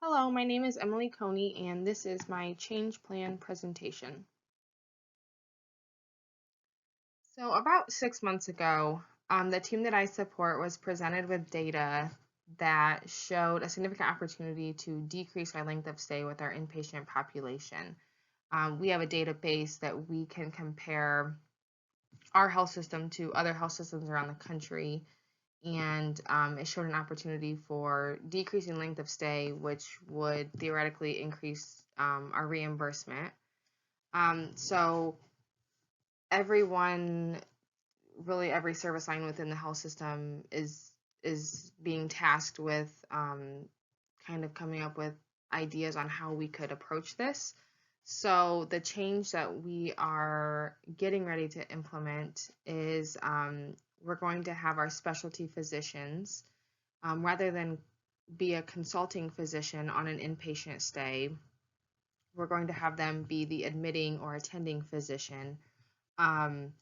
Hello, my name is Emily Coney, and this is my change plan presentation. So about 6 months ago, the team that I support was presented with data that showed a significant opportunity to decrease our length of stay with our inpatient population. We have a database that we can compare our health system to other health systems around the country, and it showed an opportunity for decreasing length of stay, which would theoretically increase our reimbursement. So everyone, really every service line within the health system is being tasked with kind of coming up with ideas on how we could approach this. So the change that we are getting ready to implement is we're going to have our specialty physicians, rather than be a consulting physician on an inpatient stay, we're going to have them be the admitting or attending physician. Um,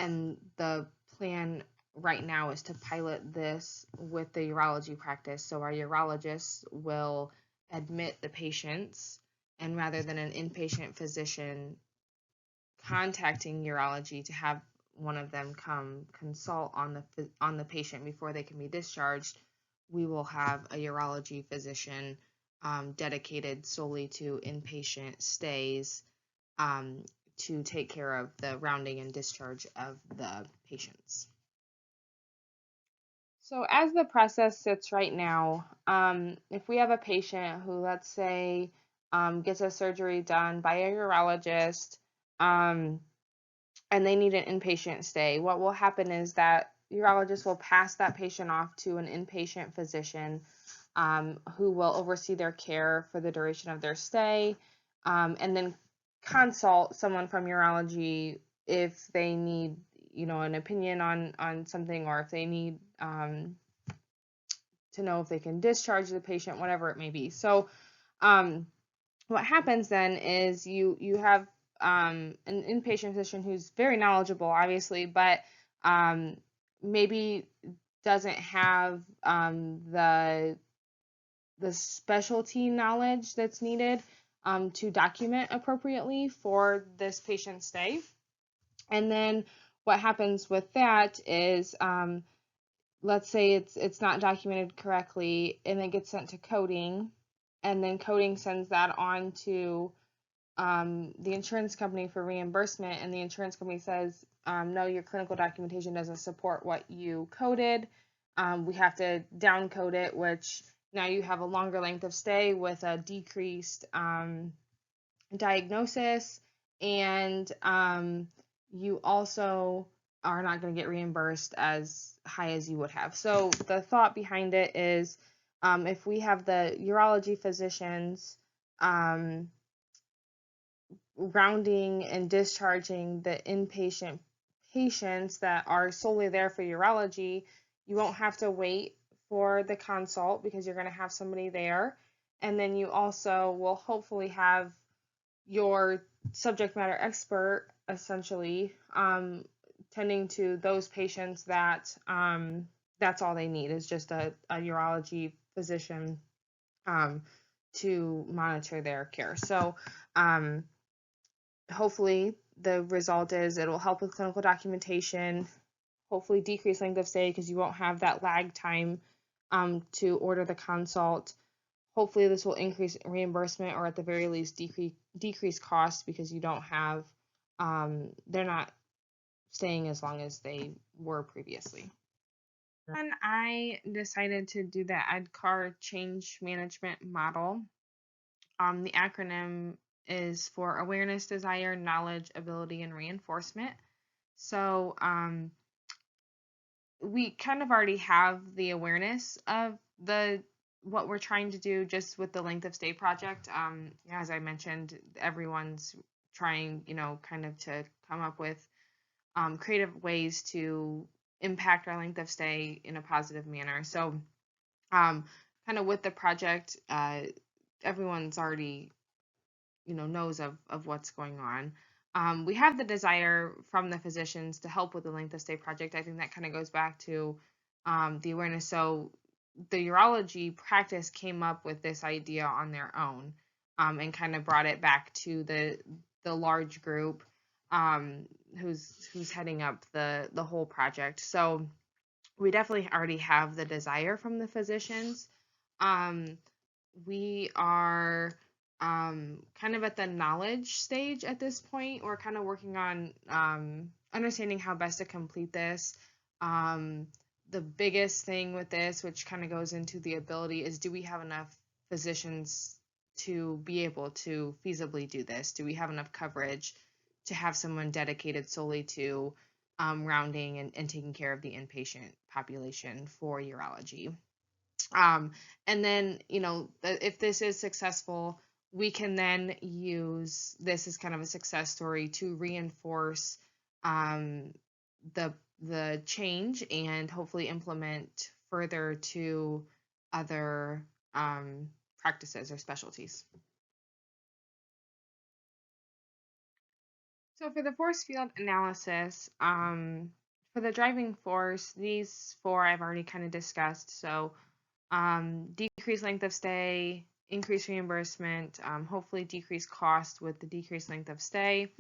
and the plan right now is to pilot this with the urology practice. So our urologists will admit the patients, and rather than an inpatient physician contacting urology to have one of them come consult on the patient before they can be discharged, we will have a urology physician dedicated solely to inpatient stays, to take care of the rounding and discharge of the patients. So as the process sits right now, if we have a patient who, let's say, gets a surgery done by a urologist, and they need an inpatient stay, what will happen is that urologist will pass that patient off to an inpatient physician, who will oversee their care for the duration of their stay, and then consult someone from urology if they need, an opinion on something, or if they need to know if they can discharge the patient, whatever it may be. So what happens then is you have an inpatient physician who's very knowledgeable, obviously, but maybe doesn't have the specialty knowledge that's needed to document appropriately for this patient stay. And then what happens with that is, let's say it's not documented correctly, and it gets sent to coding, and then coding sends that on to the insurance company for reimbursement, and the insurance company says, no, your clinical documentation doesn't support what you coded. We have to down code it, which now you have a longer length of stay with a decreased diagnosis, and you also are not going to get reimbursed as high as you would have. So the thought behind it is, if we have the urology physicians rounding and discharging the inpatient patients that are solely there for urology, you won't have to wait for the consult because you're going to have somebody there. And then you also will hopefully have your subject matter expert essentially tending to those patients that that's all they need is just a urology physician to monitor their care. So hopefully the result is it'll help with clinical documentation, hopefully decrease length of stay because you won't have that lag time to order the consult. Hopefully this will increase reimbursement, or at the very least decrease costs, because you don't have they're not staying as long as they were previously. And I decided to do the ADCAR change management model. The acronym is for awareness, desire, knowledge, ability, and reinforcement. So we kind of already have the awareness of what we're trying to do just with the length of stay project. As I mentioned, everyone's trying, kind of to come up with creative ways to impact our length of stay in a positive manner. So kind of with the project, everyone's already, knows of what's going on. We have the desire from the physicians to help with the length of stay project. I think that kind of goes back to the awareness. So the urology practice came up with this idea on their own, and kind of brought it back to the large group, who's heading up the whole project. So we definitely already have the desire from the physicians. Um, we are kind of at the knowledge stage at this point. We're kind of working on understanding how best to complete this. Um, the biggest thing with this, which kind of goes into the ability, is do we have enough physicians to be able to feasibly do this? Do we have enough coverage to have someone dedicated solely to rounding and taking care of the inpatient population for urology? And then, if this is successful, we can then use this as kind of a success story to reinforce um, the change and hopefully implement further to other practices or specialties. So for the force field analysis, for the driving force, these four I've already kind of discussed. So decreased length of stay, increased reimbursement, hopefully decreased cost with the decreased length of stay,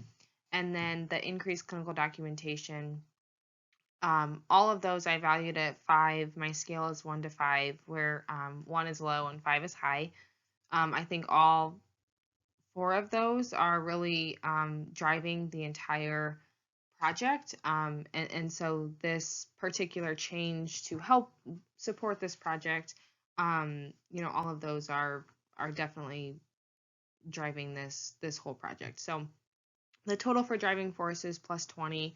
and then the increased clinical documentation. All of those I valued at 5. My scale is 1 to 5, where 1 is low and 5 is high. I think all 4 of those are really driving the entire project. And so this particular change to help support this project, all of those are definitely driving this whole project. So the total for driving forces plus 20,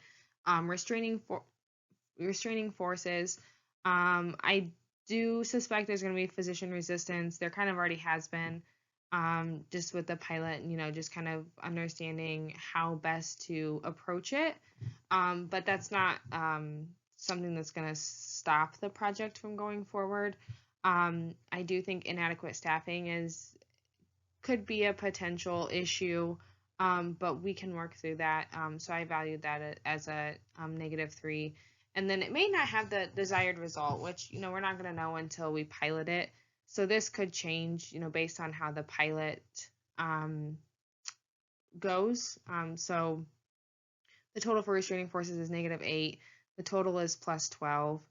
restraining forces. I do suspect there's going to be physician resistance. There kind of already has been, just with the pilot, just kind of understanding how best to approach it. But that's not something that's going to stop the project from going forward. I do think inadequate staffing could be a potential issue, but we can work through that. So I valued that as a -3. And then it may not have the desired result, which, we're not going to know until we pilot it. So this could change, based on how the pilot goes. So the total for restraining forces is -8. The total is plus 12.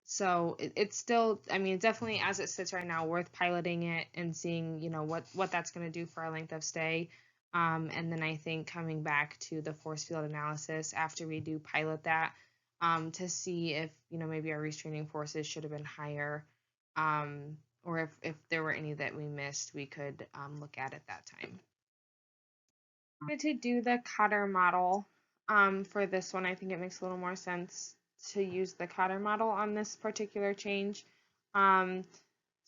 So it's still, definitely as it sits right now, worth piloting it and seeing, what that's going to do for our length of stay. And then I think coming back to the force field analysis after we do pilot that, to see if, maybe our restraining forces should have been higher, or if there were any that we missed, we could look at that time. To do the Cotter model for this one. I think it makes a little more sense to use the Cotter model on this particular change.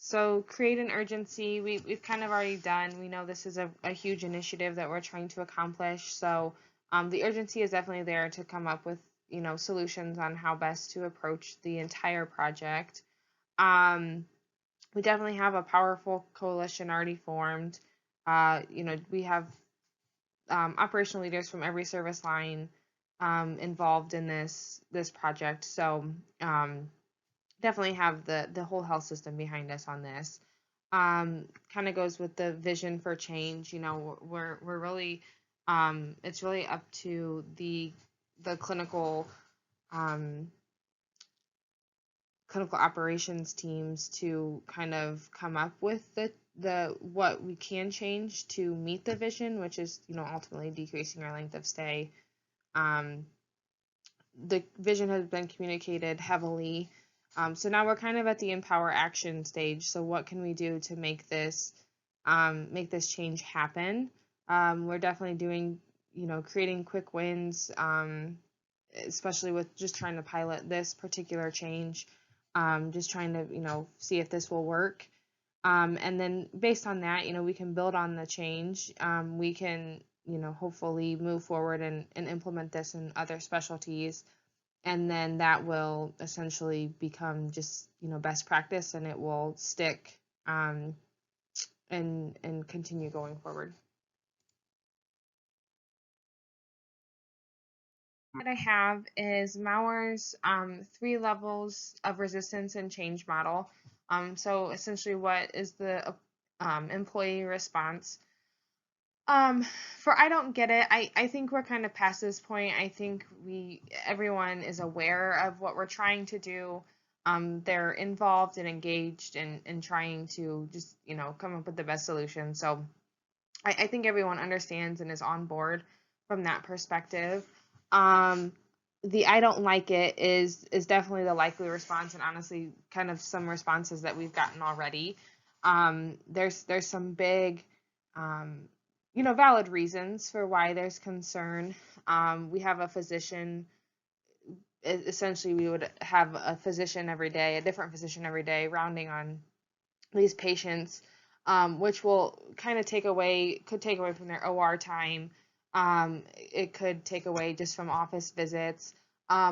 So create an urgency. We've kind of already done. We know this is a huge initiative that we're trying to accomplish. So the urgency is definitely there to come up with, solutions on how best to approach the entire project. We definitely have a powerful coalition already formed. We have operational leaders from every service line involved in this project. So definitely have the whole health system behind us on this. Kind of goes with the vision for change. We're really it's really up to the clinical operations teams to kind of come up with the what we can change to meet the vision, which is ultimately decreasing our length of stay. The vision has been communicated heavily, so now we're kind of at the empower action stage. So what can we do to make this change happen? We're definitely doing creating quick wins, especially with just trying to pilot this particular change. Just trying to see if this will work. And then based on that, we can build on the change. We can, hopefully move forward and implement this in other specialties. And then that will essentially become just, best practice, and it will stick and continue going forward. that I have is Mauer's 3 levels of resistance and change model. So essentially, what is the employee response? Um, for I don't get it. I think we're kind of past this point. I think everyone is aware of what we're trying to do. They're involved and engaged in trying to just, come up with the best solution. So I think everyone understands and is on board from that perspective. Um, the I don't like it is definitely the likely response, and honestly, kind of some responses that we've gotten already. There's some big, um, valid reasons for why there's concern. We have a physician. Essentially, we would have a physician every day, a different physician every day, rounding on these patients, which will kind of could take away from their OR time. It could take away just from office visits,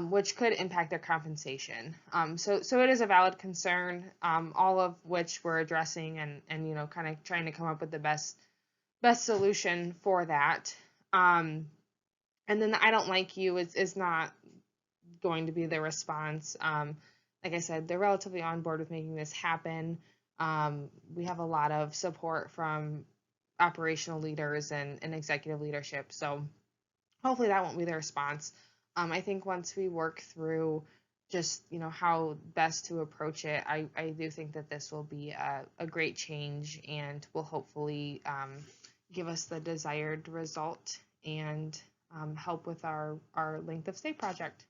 which could impact their compensation. So it is a valid concern, all of which we're addressing and kind of trying to come up with the best solution for that. And then the I don't like you is not going to be the response. Like I said, they're relatively on board with making this happen. We have a lot of support from operational leaders and executive leadership. So hopefully that won't be the response. I think once we work through just how best to approach it, I do think that this will be a great change and will hopefully give us the desired result and help with our length of stay project.